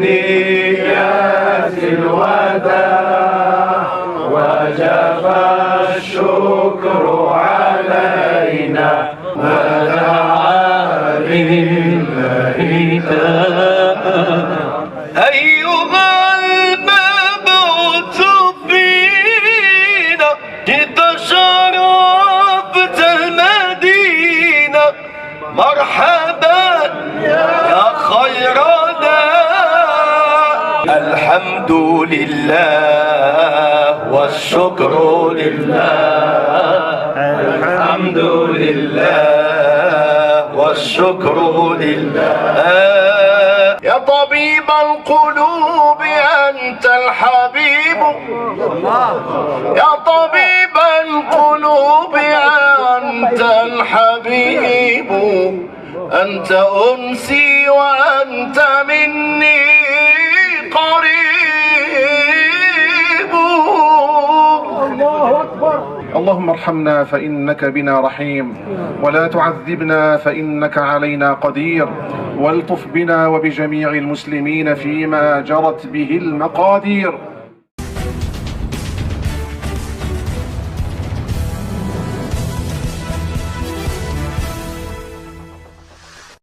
نيات الوداع وجب الشكر علينا ودعا لله أيها المبعوث فينا جئت شرفت المدينة مرحبا يا خير داع الحمد لله والشكر لله الحمد لله والشكر لله يا طبيب القلوب أنت الحبيب يا طبيب القلوب أنت الحبيب أنت أنسي وأنت مني قريب. الله أكبر. اللهم ارحمنا فإنك بنا رحيم، ولا تعذبنا فإنك علينا قدير، والطف بنا وبجميع المسلمين فيما جرت به المقادير.